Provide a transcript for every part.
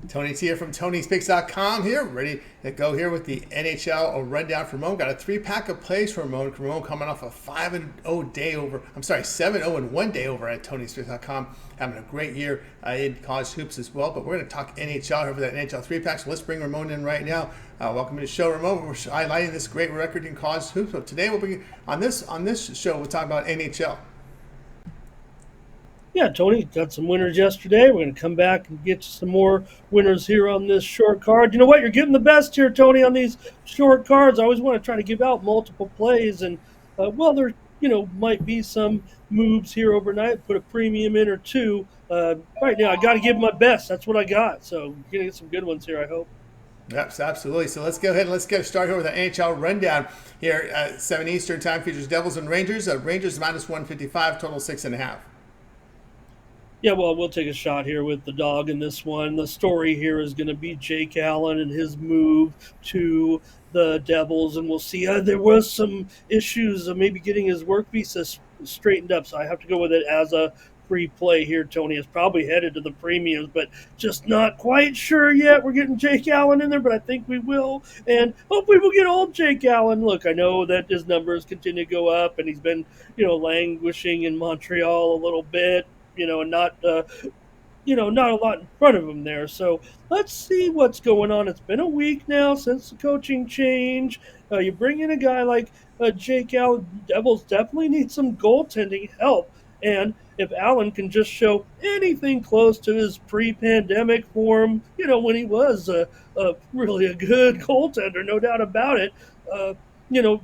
Tony T here from Tony'sPicks.com here, ready to go here with the NHL rundown for Ramon. Got a three-pack of plays for Ramon. Ramon coming off a 5-0 day over, 7-0 in one day over at Tony'sPicks.com. Having a great year in college hoops as well. But we're going to talk NHL here for that NHL three-pack. So let's bring Ramon in right now. Welcome to the show, Ramon. We're highlighting this great record in college hoops. So today we'll be on this show. We'll talk about NHL. Yeah, Tony, got some winners yesterday. We're going to come back and get you some more winners here on this short card. You know what? You're getting the best here, Tony, on these short cards. I always want to try to give out multiple plays. And, there, might be some moves here overnight, put a premium in or two. Right now, I got to give my best. That's what I got. So, you're going to get some good ones here, I hope. Yes, absolutely. So let's go ahead and let's get started here with the NHL rundown here at 7 Eastern time. Features Devils and Rangers. Rangers minus 155, total 6.5. Yeah, well, we'll take a shot here with the dog in this one. The story here is going to be Jake Allen and his move to the Devils, and we'll see. There was some issues of maybe getting his work visa straightened up, so I have to go with it as a free play here. Tony is probably headed to the premiums, but just not quite sure yet. We're getting Jake Allen in there, but I think we will, and hopefully we'll get old Jake Allen. Look, I know that his numbers continue to go up, and he's been, languishing in Montreal a little bit. And not not a lot in front of him there. So let's see what's going on. It's been a week now since the coaching change. You bring in a guy like Jake Allen. Devils definitely need some goaltending help. And if Allen can just show anything close to his pre-pandemic form, when he was really a good goaltender, no doubt about it.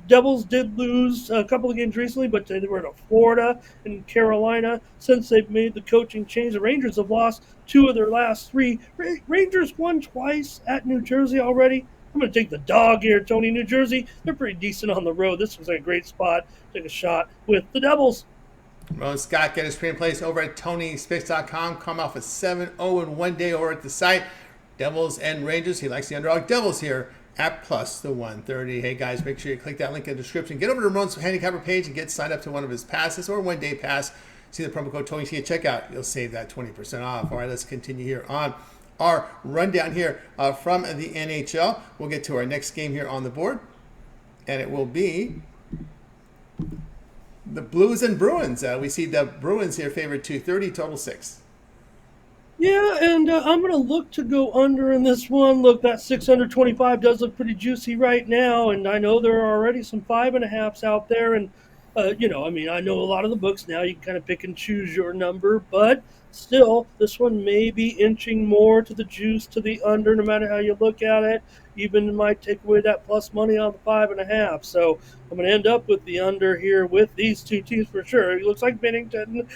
Devils did lose a couple of games recently, but they were to Florida and Carolina. Since they've made the coaching change, the Rangers have lost two of their last three. Rangers won twice at New Jersey already. I'm going to take the dog here, Tony. New Jersey, they're pretty decent on the road. This was a great spot. Take a shot with the Devils. Ramon Scott get his premium place over at Tony'sPicks.com. Come off a 7-0 in one day over at the site. Devils and Rangers. He likes the underdog Devils here at plus the 130. Hey guys, make sure you click that link in the description. Get over to Ramon's handicapper page and get signed up to one of his passes or one day pass. See the promo code TonyT at checkout. You'll save that 20% off. All right, let's continue here on our rundown here from the NHL. We'll get to our next game here on the board, and it will be the Blues and Bruins. We see the Bruins here favored 230, total 6. Yeah, and I'm going to look to go under in this one. Look, that 625 does look pretty juicy right now, and I know there are already some 5.5s out there. And, I know a lot of the books now, you can kind of pick and choose your number, but still, this one may be inching more to the juice, to the under, no matter how you look at it. Even might take away that plus money on the 5.5. So I'm going to end up with the under here with these two teams for sure. It looks like Bennington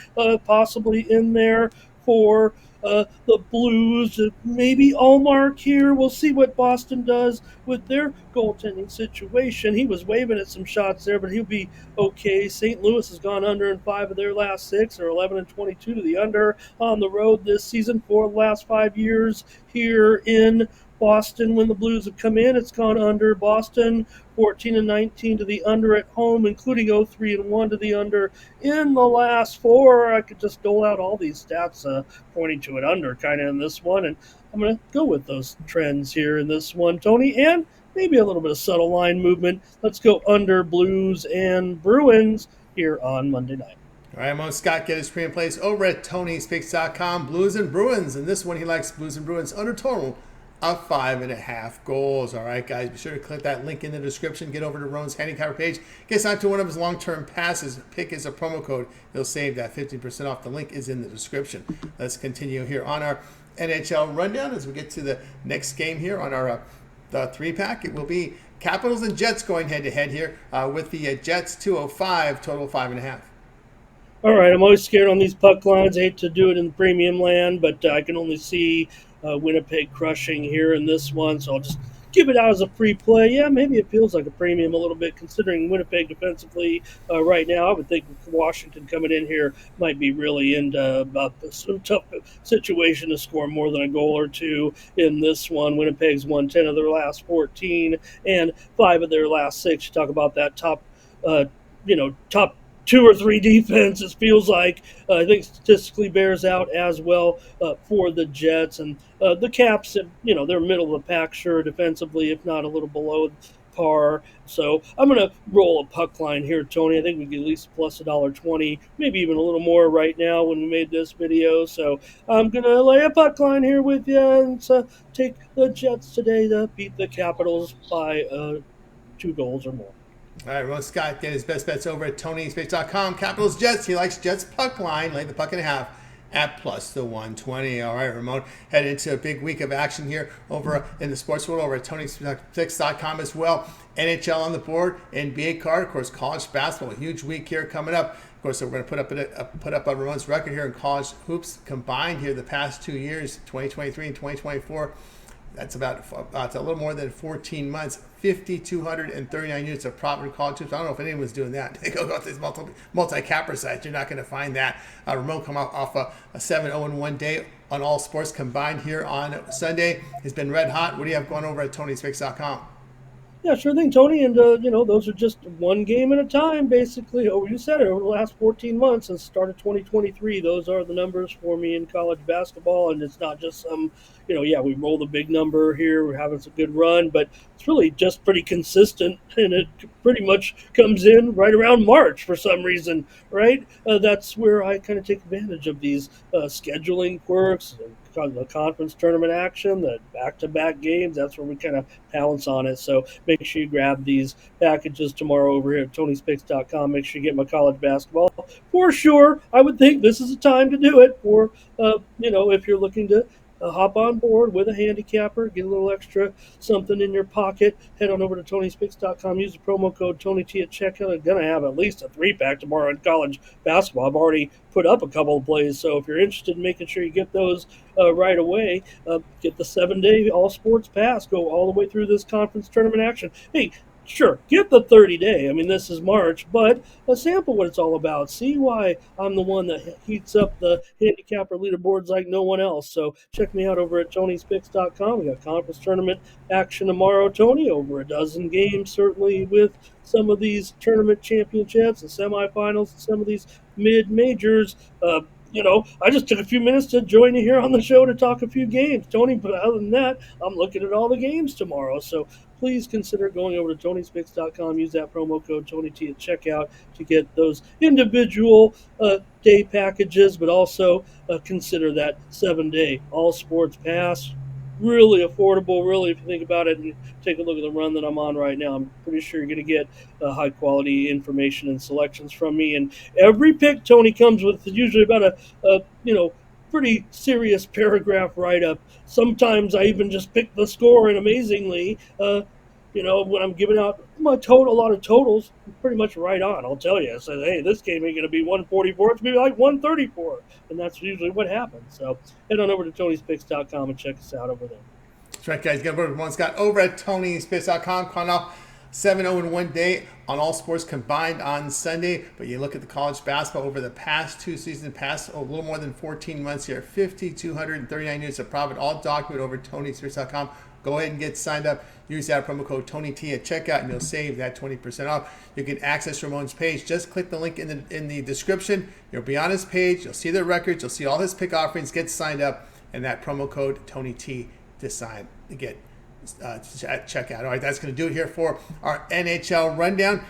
possibly in there for the Blues, maybe Allmark here. We'll see what Boston does with their goaltending situation. He was waving at some shots there, but he'll be okay. St. Louis has gone under in 5 of their last 6, or 11-22 to the under on the road this season for the last 5 years here in Boston. When the Blues have come in, it's gone under. Boston 14-19 to the under at home, including 0-3-1 to the under in the last 4. I could just dole out all these stats pointing to it under kind of in this one, and I'm going to go with those trends here in this one, Tony, and maybe a little bit of subtle line movement. Let's go under Blues and Bruins here on Monday night. All right, Ramon Scott get his premium place over at Tony'sPicks.com. Blues and Bruins, and this one he likes Blues and Bruins under total of 5.5 goals. All right, guys, be sure to click that link in the description. Get over to Ramon's handicapper page. Get signed to one of his long-term passes. Pick is a promo code. He'll save that 15% off. The link is in the description. Let's continue here on our NHL rundown as we get to the next game here on our the three-pack. It will be Capitals and Jets going head-to-head here with the Jets 205, total 5.5. All right, I'm always scared on these puck lines. I hate to do it in premium land, but I can only see Winnipeg crushing here in this one, so I'll just give it out as a free play. Yeah, maybe it feels like a premium a little bit considering Winnipeg defensively right now. I would think Washington coming in here might be really into about some tough situation to score more than a goal or two in this one. Winnipeg's won 10 of their last 14 and 5 of their last 6. You talk about that top 2 or 3 defense. It feels like I think statistically bears out as well for the Jets and the Caps. They're middle of the pack, sure, defensively, if not a little below par. So I'm going to roll a puck line here, Tony. I think we get at least plus $1.20, maybe even a little more right now when we made this video. So I'm going to lay a puck line here with you and take the Jets today to beat the Capitals by 2 goals or more. All right, Ramon Scott, get his best bets over at TonySpace.com. Capitals Jets. He likes Jets puck line. Lay the puck and a half at plus the 120. All right, Ramon, headed into a big week of action here over in the sports world over at TonySpace.com as well. NHL on the board, NBA card, of course, college basketball. A huge week here coming up. Of course, we're going to put up a Ramon's record here in college hoops combined here the past 2 years, 2023 and 2024. That's about it's a little more than 14 months. 5,239 units of profit in college hoops. I don't know if anyone's doing that. They go to these multi-capper sites. You're not going to find that. Ramon come off a 7-0-1 day on all sports combined here on Sunday. He's been red hot. What do you have going over at TonySpace.com? Yeah, sure thing, Tony. And, those are just one game at a time, basically. Oh, you said it, over the last 14 months since the start of 2023. Those are the numbers for me in college basketball. And it's not just some, we roll the big number here. We're having some good run, but it's really just pretty consistent. And it pretty much comes in right around March for some reason, right? That's where I kind of take advantage of these scheduling quirks, the conference tournament action, the back-to-back games. That's where we kind of pounce on it. So make sure you grab these packages tomorrow over here at TonySpace.com. Make sure you get my college basketball. For sure, I would think this is the time to do it for, if you're looking to hop on board with a handicapper, get a little extra something in your pocket. Head on over to TonySpace.com. Use the promo code TonyT at checkout. I'm going to have at least a 3-pack tomorrow in college basketball. I've already put up a couple of plays, so if you're interested in making sure you get those right away, get the 7-day all sports pass. Go all the way through this conference tournament action. Hey, sure, get the 30-day. I mean, this is March, but sample what it's all about. See why I'm the one that heats up the handicapper leaderboards like no one else. So check me out over at TonySpicks.com. We got conference tournament action tomorrow, Tony. Over a dozen games, certainly, with some of these tournament championships and semifinals and some of these mid-majors. I just took a few minutes to join you here on the show to talk a few games, Tony. But other than that, I'm looking at all the games tomorrow. So please consider going over to TonySpicks.com. Use that promo code TonyT at checkout to get those individual day packages, but also consider that 7-day all sports pass. Really affordable, really, if you think about it and take a look at the run that I'm on right now. I'm pretty sure you're going to get high quality information and selections from me. And every pick, Tony, comes with usually about a pretty serious paragraph write-up. Sometimes I even just pick the score, and amazingly, when I'm giving out a lot of totals, I'm pretty much right on. I'll tell you. I said, hey, this game ain't going to be 144. It's going to be like 134. And that's usually what happens. So head on over to TonySpicks.com and check us out over there. That's right, guys. Get over to Ramon Scott over at TonySpicks.com. Calling off 7-0-1 day on all sports combined on Sunday. But you look at the college basketball over the past 2 seasons, a little more than 14 months here. 5,239 units of profit, all documented over at TonySpicks.com. Go ahead and get signed up. Use that promo code TonyT at checkout, and you'll save that 20% off. You can access Ramon's page. Just click the link in the description. You'll be on his page. You'll see the records. You'll see all his pick offerings. Get signed up, and that promo code TonyT to get at checkout. All right, that's going to do it here for our NHL rundown.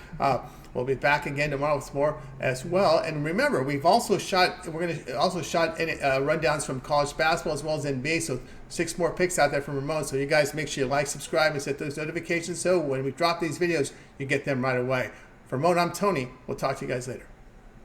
We'll be back again tomorrow with more as well. And remember, we're going to shot rundowns from college basketball as well as NBA. So 6 more picks out there from Ramon. So you guys make sure you like, subscribe, and set those notifications so when we drop these videos, you get them right away. For Ramon, I'm Tony. We'll talk to you guys later.